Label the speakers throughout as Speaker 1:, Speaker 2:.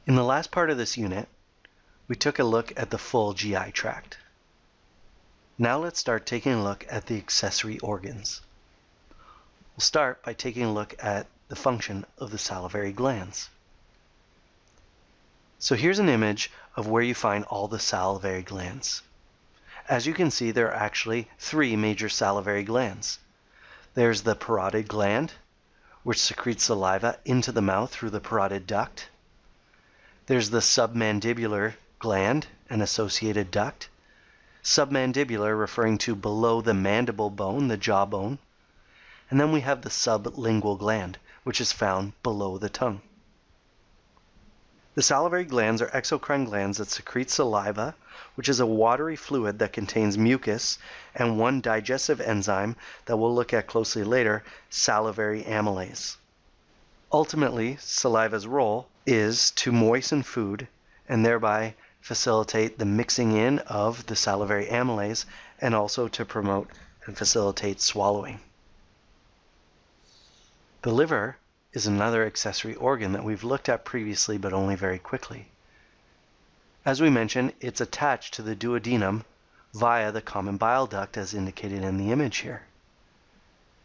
Speaker 1: In the last part of this unit, we took a look at the full GI tract. Now let's start taking a look at the accessory organs. We'll start by taking a look at the function of the salivary glands. So here's an image of where you find all the salivary glands. As you can see, there are actually three major salivary glands. There's the parotid gland, which secretes saliva into the mouth through the parotid duct. There's the submandibular gland and associated duct. Submandibular referring to below the mandible bone, the jawbone. And then we have the sublingual gland, which is found below the tongue. The salivary glands are exocrine glands that secrete saliva, which is a watery fluid that contains mucus and one digestive enzyme that we'll look at closely later, salivary amylase. Ultimately, saliva's role is to moisten food and thereby facilitate the mixing in of the salivary amylase and also to promote and facilitate swallowing. The liver is another accessory organ that we've looked at previously but only very quickly. As we mentioned, it's attached to the duodenum via the common bile duct as indicated in the image here.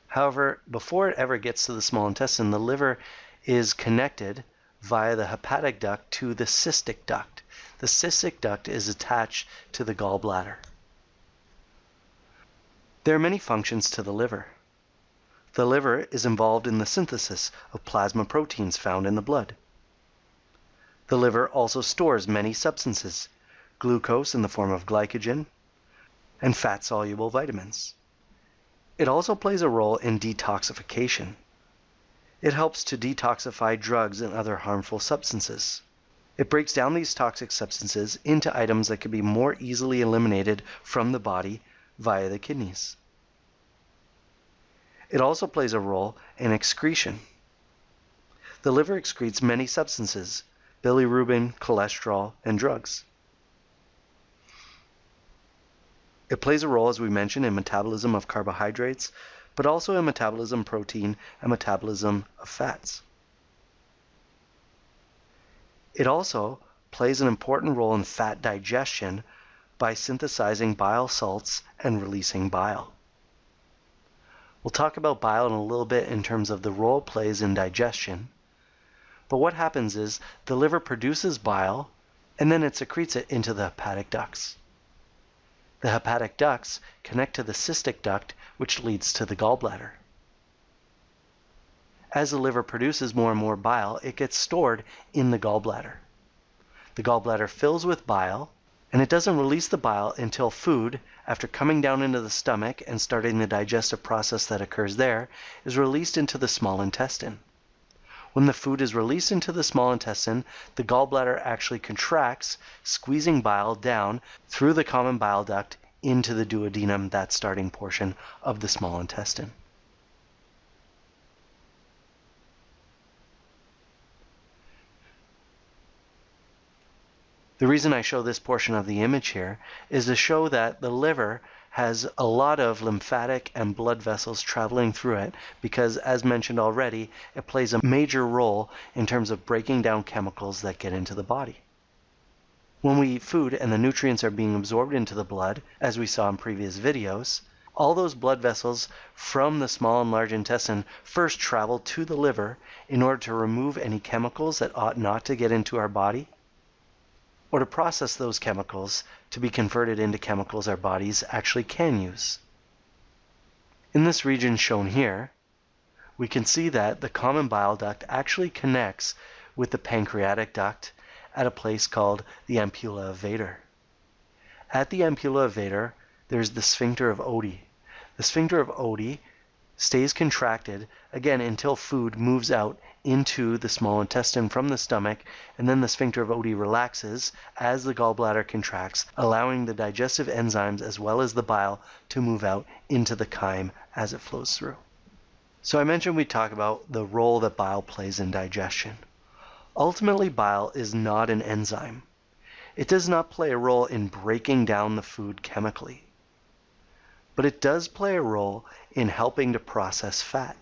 Speaker 1: However, before it ever gets to the small intestine, the liver is connected via the hepatic duct to the cystic duct. The cystic duct is attached to the gallbladder. There are many functions to the liver. The liver is involved in the synthesis of plasma proteins found in the blood. The liver also stores many substances, glucose in the form of glycogen, and fat-soluble vitamins. It also plays a role in detoxification. It helps to detoxify drugs and other harmful substances. It breaks down these toxic substances into items that can be more easily eliminated from the body via the kidneys. It also plays a role in excretion. The liver excretes many substances, bilirubin, cholesterol, and drugs. It plays a role, as we mentioned, in metabolism of carbohydrates, but also in metabolism of protein and metabolism of fats. It also plays an important role in fat digestion by synthesizing bile salts and releasing bile. We'll talk about bile in a little bit in terms of the role it plays in digestion. But what happens is the liver produces bile and then it secretes it into the hepatic ducts. The hepatic ducts connect to the cystic duct, which leads to the gallbladder. As the liver produces more and more bile, it gets stored in the gallbladder. The gallbladder fills with bile, and it doesn't release the bile until food, after coming down into the stomach and starting the digestive process that occurs there, is released into the small intestine. When the food is released into the small intestine, the gallbladder actually contracts, squeezing bile down through the common bile duct into the duodenum, that starting portion of the small intestine. The reason I show this portion of the image here is to show that the liver has a lot of lymphatic and blood vessels traveling through it because, as mentioned already, it plays a major role in terms of breaking down chemicals that get into the body. When we eat food and the nutrients are being absorbed into the blood, as we saw in previous videos, all those blood vessels from the small and large intestine first travel to the liver in order to remove any chemicals that ought not to get into our body, or to process those chemicals to be converted into chemicals our bodies actually can use. In this region shown here, we can see that the common bile duct actually connects with the pancreatic duct at a place called the ampulla of Vater. At the ampulla of Vater, there's the sphincter of Oddi. The sphincter of Oddi stays contracted, again, until food moves out into the small intestine from the stomach, and then the sphincter of Oddi relaxes as the gallbladder contracts, allowing the digestive enzymes as well as the bile to move out into the chyme as it flows through. So I mentioned we'd talk about the role that bile plays in digestion. Ultimately, bile is not an enzyme. It does not play a role in breaking down the food chemically, but it does play a role in helping to process fat.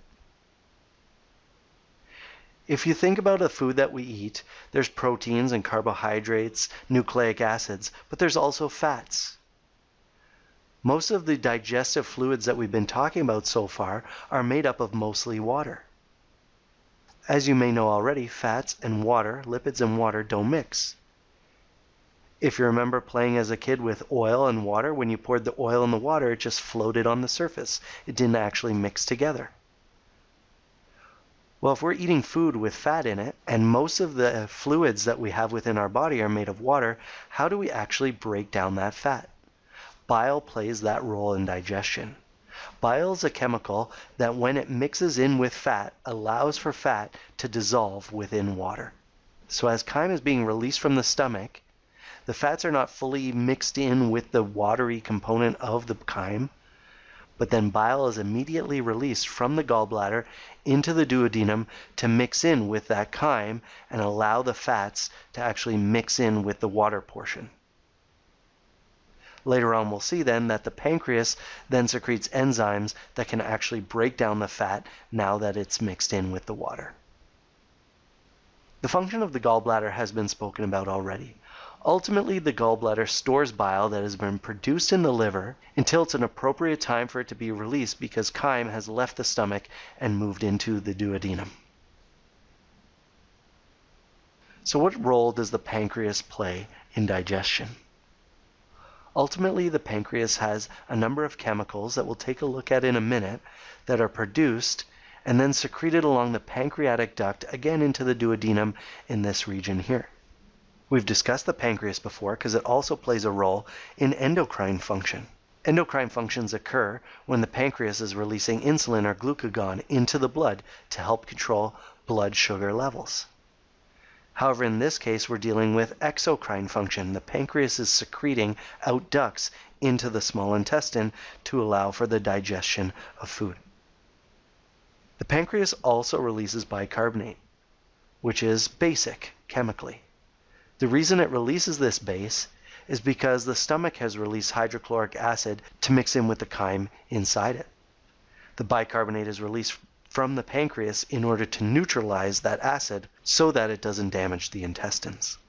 Speaker 1: If you think about the food that we eat, there's proteins and carbohydrates, nucleic acids, but there's also fats. Most of the digestive fluids that we've been talking about so far are made up of mostly water. As you may know already, fats and water, lipids and water don't mix. If you remember playing as a kid with oil and water, when you poured the oil in the water, it just floated on the surface. It didn't actually mix together. Well, if we're eating food with fat in it, and most of the fluids that we have within our body are made of water, how do we actually break down that fat? Bile plays that role in digestion. Bile is a chemical that when it mixes in with fat, allows for fat to dissolve within water. So as chyme is being released from the stomach, the fats are not fully mixed in with the watery component of the chyme, but then bile is immediately released from the gallbladder into the duodenum to mix in with that chyme and allow the fats to actually mix in with the water portion. Later on we'll see then that the pancreas then secretes enzymes that can actually break down the fat now that it's mixed in with the water. The function of the gallbladder has been spoken about already. Ultimately, the gallbladder stores bile that has been produced in the liver until it's an appropriate time for it to be released because chyme has left the stomach and moved into the duodenum. So what role does the pancreas play in digestion? Ultimately, the pancreas has a number of chemicals that we'll take a look at in a minute that are produced and then secreted along the pancreatic duct again into the duodenum in this region here. We've discussed the pancreas before because it also plays a role in endocrine function. Endocrine functions occur when the pancreas is releasing insulin or glucagon into the blood to help control blood sugar levels. However, in this case, we're dealing with exocrine function. The pancreas is secreting out ducts into the small intestine to allow for the digestion of food. The pancreas also releases bicarbonate, which is basic chemically. The reason it releases this base is because the stomach has released hydrochloric acid to mix in with the chyme inside it. The bicarbonate is released from the pancreas in order to neutralize that acid so that it doesn't damage the intestines.